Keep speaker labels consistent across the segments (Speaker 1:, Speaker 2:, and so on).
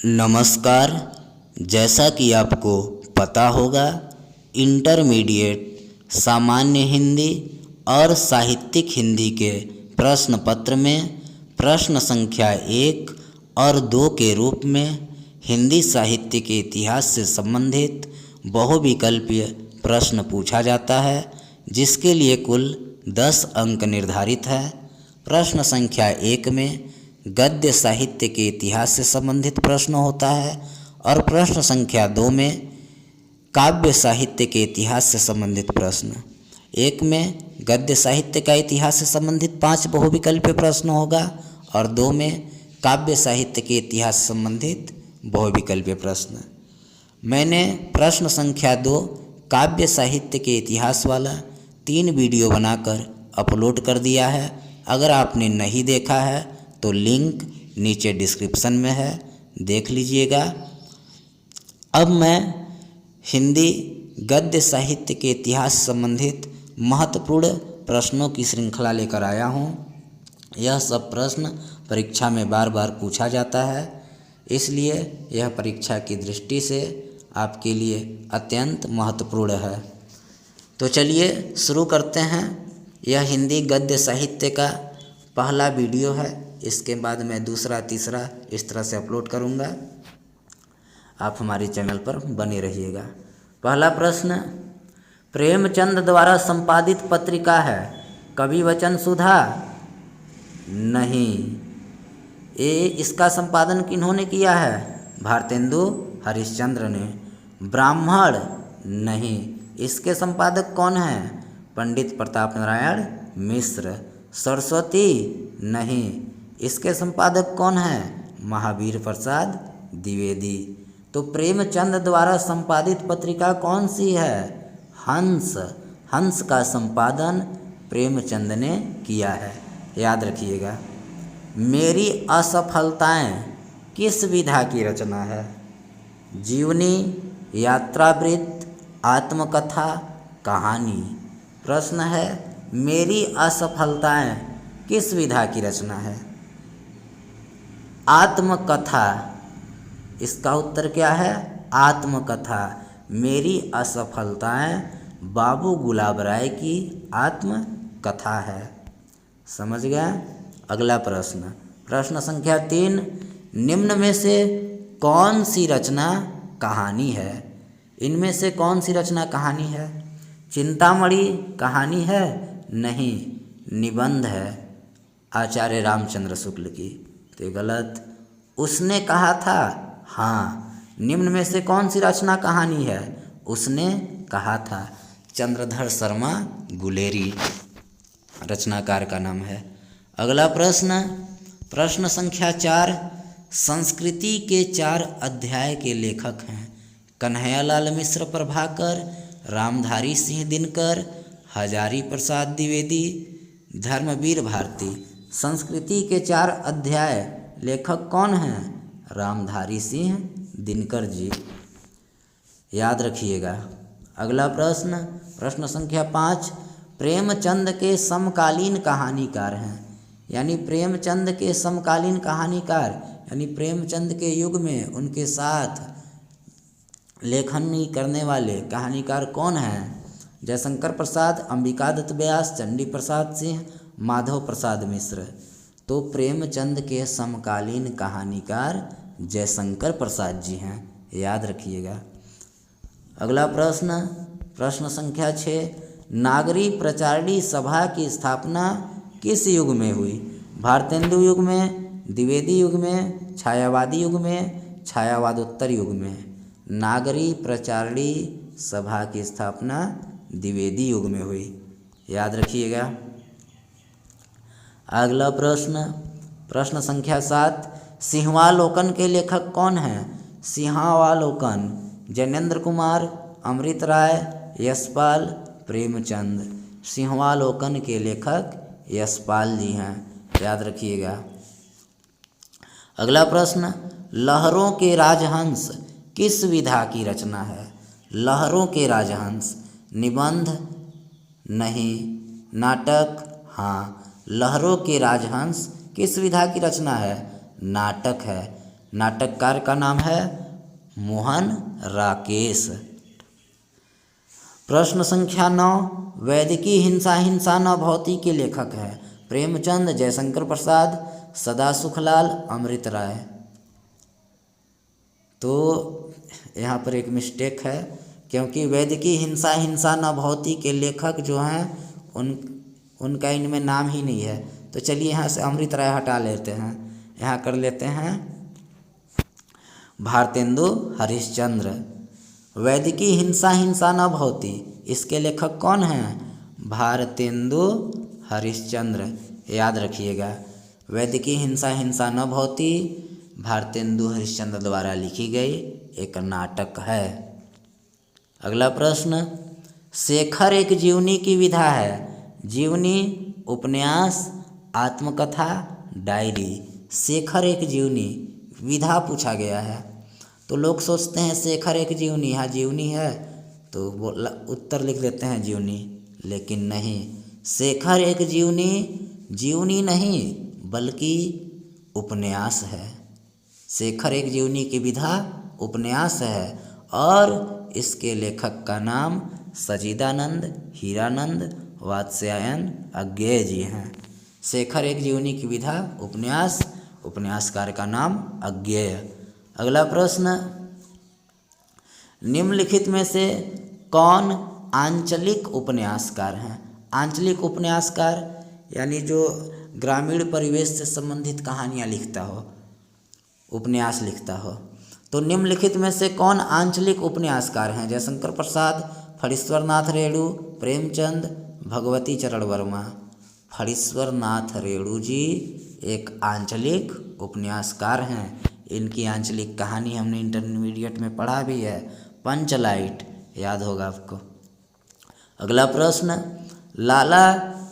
Speaker 1: नमस्कार। जैसा कि आपको पता होगा, इंटरमीडिएट सामान्य हिंदी और साहित्यिक हिंदी के प्रश्न पत्र में प्रश्न संख्या 1 और 2 के रूप में हिंदी साहित्य के इतिहास से संबंधित बहुविकल्पीय प्रश्न पूछा जाता है, जिसके लिए कुल 10 अंक निर्धारित है। प्रश्न संख्या 1 में गद्य साहित्य के इतिहास से संबंधित प्रश्न होता है और प्रश्न संख्या 2 में काव्य साहित्य के इतिहास से संबंधित प्रश्न। 1 में गद्य साहित्य का इतिहास से संबंधित 5 बहुविकल्पीय प्रश्न होगा और 2 में काव्य साहित्य के इतिहास से संबंधित बहुविकल्पीय प्रश्न। मैंने प्रश्न संख्या 2 काव्य साहित्य के इतिहास वाला 3 वीडियो बनाकर अपलोड कर दिया है। अगर आपने नहीं देखा है तो लिंक नीचे डिस्क्रिप्शन में है, देख लीजिएगा। अब मैं हिंदी गद्य साहित्य के इतिहास संबंधित महत्वपूर्ण प्रश्नों की श्रृंखला लेकर आया हूँ। यह सब प्रश्न परीक्षा में बार बार पूछा जाता है, इसलिए यह परीक्षा की दृष्टि से आपके लिए अत्यंत महत्वपूर्ण है। तो चलिए शुरू करते हैं। यह हिंदी गद्य साहित्य का पहला वीडियो है। इसके बाद मैं दूसरा तीसरा इस तरह से अपलोड करूँगा। आप हमारे चैनल पर बने रहिएगा। पहला प्रश्न, प्रेमचंद द्वारा संपादित पत्रिका है कवि वचन सुधा? नहीं। इसका संपादन किन्होंने किया है? भारतेंदु हरिश्चंद्र ने। ब्राह्मण? नहीं। इसके संपादक कौन हैं? पंडित प्रताप नारायण मिश्र। सरस्वती? नहीं। इसके संपादक कौन हैं? महावीर प्रसाद द्विवेदी। तो प्रेमचंद द्वारा संपादित पत्रिका कौन सी है? हंस। हंस का संपादन प्रेमचंद ने किया है, याद रखिएगा। मेरी असफलताएं किस विधा की रचना है? जीवनी, यात्रावृत्त, आत्मकथा, कहानी। प्रश्न है, मेरी असफलताएं किस विधा की रचना है? आत्मकथा। इसका उत्तर क्या है? आत्मकथा। मेरी असफलताएं बाबू गुलाब राय की आत्मकथा है। समझ गया? अगला प्रश्न, प्रश्न संख्या 3, निम्न में से कौन सी रचना कहानी है? इनमें से कौन सी रचना कहानी है? चिंतामणि कहानी है? नहीं, निबंध है आचार्य रामचंद्र शुक्ल की। तो गलत। उसने कहा था? हाँ। निम्न में से कौन सी रचना कहानी है? उसने कहा था। चंद्रधर शर्मा गुलेरी रचनाकार का नाम है। अगला प्रश्न, प्रश्न संख्या 4, संस्कृति के 4 अध्याय के लेखक हैं कन्हैयालाल मिश्र प्रभाकर, रामधारी सिंह दिनकर, हजारी प्रसाद द्विवेदी, धर्मवीर भारती। संस्कृति के 4 अध्याय लेखक कौन हैं? रामधारी सिंह दिनकर जी, याद रखिएगा। अगला प्रश्न, प्रश्न संख्या 5, प्रेमचंद के समकालीन कहानीकार हैं, यानी प्रेमचंद के समकालीन कहानीकार, यानी प्रेमचंद के युग में उनके साथ लेखनी करने वाले कहानीकार कौन हैं? जयशंकर प्रसाद, अंबिका दत्त व्यास, चंडी प्रसाद सिंह, माधव प्रसाद मिश्र। तो प्रेमचंद के समकालीन कहानीकार जयशंकर प्रसाद जी हैं, याद रखिएगा। अगला प्रश्न, प्रश्न संख्या 6, नागरी प्रचारणी सभा की स्थापना किस युग में हुई? भारतेंदु युग में, द्विवेदी युग में, छायावादी युग में, छायावादोत्तर युग में। नागरी प्रचारणी सभा की स्थापना द्विवेदी युग में हुई, याद रखिएगा। अगला प्रश्न, प्रश्न संख्या 7, सिंहावलोकन के लेखक कौन हैं? सिंहावलोकन, जैनेन्द्र कुमार, अमृत राय, यशपाल, प्रेमचंद। सिंहावलोकन के लेखक यशपाल जी हैं, याद रखिएगा। अगला प्रश्न, लहरों के राजहंस किस विधा की रचना है? लहरों के राजहंस, निबंध? नहीं। नाटक? हाँ। लहरों के राजहंस किस विधा की रचना है? नाटक है। नाटककार का नाम है मोहन राकेश। प्रश्न संख्या 9, वैदिकी हिंसा हिंसा न भवती के लेखक हैं प्रेमचंद, जयशंकर प्रसाद, सदा सुखलाल, अमृत राय। तो यहाँ पर एक मिस्टेक है, क्योंकि वैदिकी हिंसा हिंसा न भवती के लेखक जो हैं उनका इनमें नाम ही नहीं है। तो चलिए यहाँ से अमृत राय हटा लेते हैं, यहाँ कर लेते हैं भारतेंदु हरिश्चंद्र। वैदिकी हिंसा हिंसा न भवती, इसके लेखक कौन हैं? भारतेंदु हरिश्चंद्र। याद रखिएगा, वैदिकी हिंसा हिंसा न भवती भारतेंदु हरिश्चंद्र द्वारा लिखी गई एक नाटक है। अगला प्रश्न, शेखर एक जीवनी की विधा है। जीवनी, उपन्यास, आत्मकथा, डायरी। शेखर एक जीवनी, विधा पूछा गया है। तो लोग सोचते हैं शेखर एक जीवनी, यहाँ जीवनी है तो वो उत्तर लिख देते हैं जीवनी, लेकिन नहीं, शेखर एक जीवनी जीवनी नहीं बल्कि उपन्यास है। शेखर एक जीवनी की विधा उपन्यास है और इसके लेखक का नाम सचिदानंद, हीरानंद, वात्स्यायन अज्ञेय जी हैं। शेखर एक जीवनी की विधा उपन्यास, उपन्यासकार का नाम अज्ञेय। अगला प्रश्न, निम्नलिखित में से कौन आंचलिक उपन्यासकार हैं? आंचलिक उपन्यासकार यानी जो ग्रामीण परिवेश से संबंधित कहानियाँ लिखता हो, उपन्यास लिखता हो। तो निम्नलिखित में से कौन आंचलिक उपन्यासकार हैं? जयशंकर प्रसाद, फणीश्वर नाथ रेणु, प्रेमचंद, भगवती चरण वर्मा। फणीश्वर नाथ रेणु जी एक आंचलिक उपन्यासकार हैं। इनकी आंचलिक कहानी हमने इंटरमीडिएट में पढ़ा भी है, पंचलाइट, याद होगा आपको। अगला प्रश्न, लाला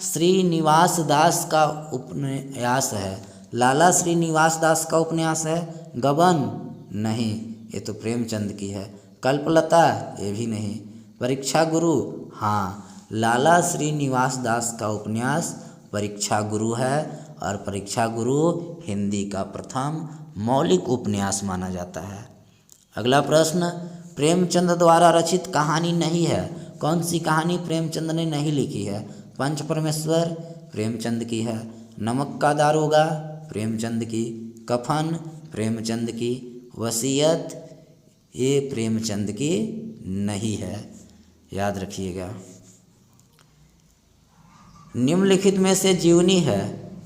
Speaker 1: श्रीनिवास दास का उपन्यास है। लाला श्रीनिवास दास का उपन्यास है गबन? नहीं, ये तो प्रेमचंद की है। कल्पलता? ये भी नहीं। परीक्षा गुरु? हाँ, लाला श्रीनिवास दास का उपन्यास परीक्षा गुरु है और परीक्षा गुरु हिंदी का प्रथम मौलिक उपन्यास माना जाता है। अगला प्रश्न, प्रेमचंद द्वारा रचित कहानी नहीं है। कौन सी कहानी प्रेमचंद ने नहीं लिखी है? पंच परमेश्वर प्रेमचंद की है, नमक का दारोगा प्रेमचंद की, कफन प्रेमचंद की, वसीयत ये प्रेमचंद की नहीं है, याद रखिएगा। निम्नलिखित में से जीवनी है,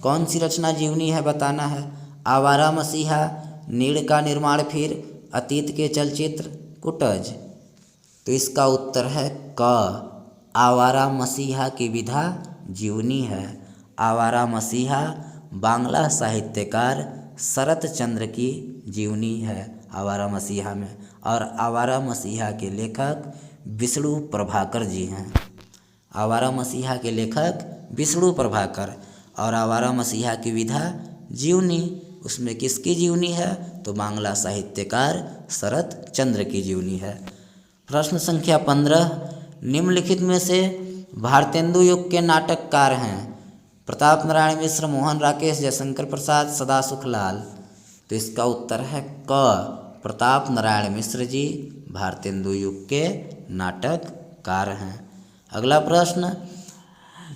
Speaker 1: कौन सी रचना जीवनी है बताना है। आवारा मसीहा, नीड़ का निर्माण फिर, अतीत के चलचित्र, कुटज। तो इसका उत्तर है क, आवारा मसीहा की विधा जीवनी है। आवारा मसीहा बांग्ला साहित्यकार शरत चंद्र की जीवनी है आवारा मसीहा में, और आवारा मसीहा के लेखक विष्णु प्रभाकर जी हैं। आवारा मसीहा के लेखक विष्णु प्रभाकर, और आवारा मसीहा की विधा जीवनी, उसमें किसकी जीवनी है? तो बांग्ला साहित्यकार शरत चंद्र की जीवनी है। प्रश्न संख्या 15, निम्नलिखित में से भारतेंदु युग के नाटककार हैं। प्रताप नारायण मिश्र, मोहन राकेश, जयशंकर प्रसाद, सदा सुखलाल। तो इसका उत्तर है क, प्रताप नारायण मिश्र जी भारतेंदु युग के नाटककार हैं। अगला प्रश्न,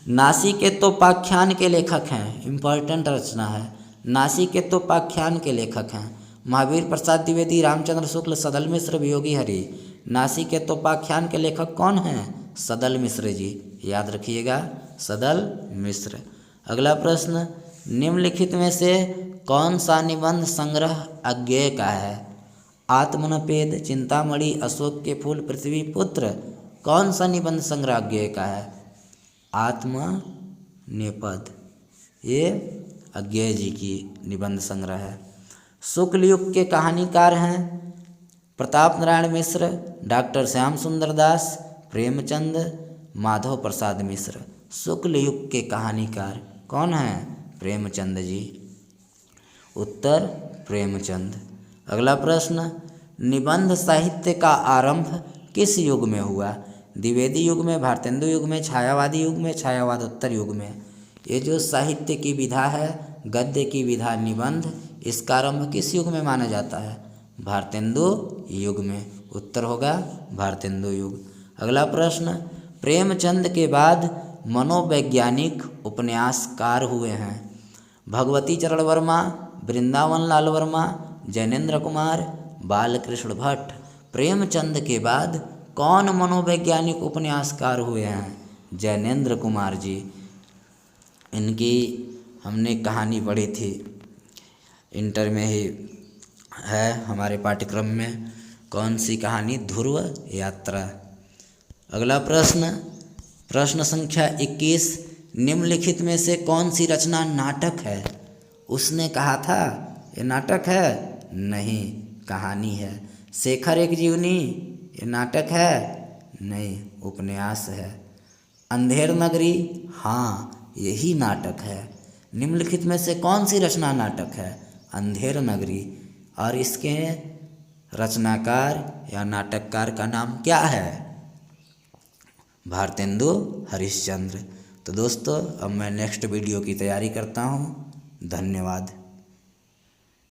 Speaker 1: नासिकेतोपाख्यान के लेखक हैं। इम्पॉर्टेंट रचना है। नासिकेतोपाख्यान के लेखक हैं महावीर प्रसाद द्विवेदी, रामचंद्र शुक्ल, सदल मिश्र, वियोगी हरि। नासिकेतोपाख्यान के लेखक कौन हैं? सदल मिश्र जी, याद रखिएगा, सदल मिश्र। अगला प्रश्न, निम्नलिखित में से कौन सा निबंध संग्रह अज्ञेय का है? आत्मनपेद, चिंतामणि, अशोक के फूल, पृथ्वी पुत्र। कौन सा निबंध संग्रह अज्ञेय का है? आत्मनेपद, ये अज्ञेय जी की निबंध संग्रह है। शुक्ल युग के कहानीकार हैं प्रताप नारायण मिश्र, डॉक्टर श्याम सुंदर दास, प्रेमचंद, माधव प्रसाद मिश्र। शुक्ल युग के कहानीकार कौन हैं? प्रेमचंद जी। उत्तर प्रेमचंद। अगला प्रश्न, निबंध साहित्य का आरंभ किस युग में हुआ? द्विवेदी युग में, भारतेंदु युग में, छायावादी युग में, छायावादोत्तर युग में। ये जो साहित्य की विधा है, गद्य की विधा निबंध, इसका आरंभ किस युग में माना जाता है? भारतेंदु युग में। उत्तर होगा भारतेंदु युग। अगला प्रश्न, प्रेमचंद के बाद मनोवैज्ञानिक उपन्यासकार हुए हैं? भगवती चरण वर्मा, वृंदावन लाल वर्मा, जैनेन्द्र कुमार, बालकृष्ण भट्ट। प्रेमचंद के बाद कौन मनोवैज्ञानिक उपन्यासकार हुए हैं? जैनेन्द्र कुमार जी। इनकी हमने कहानी पढ़ी थी, इंटर में ही है हमारे पाठ्यक्रम में। कौन सी कहानी? ध्रुव यात्रा। अगला प्रश्न, प्रश्न संख्या 21, निम्नलिखित में से कौन सी रचना नाटक है? उसने कहा था, ये नाटक है? नहीं, कहानी है। शेखर एक जीवनी, ये नाटक है? नहीं, उपन्यास है। अंधेर नगरी, हाँ यही नाटक है। निम्नलिखित में से कौन सी रचना नाटक है? अंधेर नगरी। और इसके रचनाकार या नाटककार का नाम क्या है? भारतेंदु हरिश्चंद्र। तो दोस्तों अब मैं नेक्स्ट वीडियो की तैयारी करता हूँ। धन्यवाद।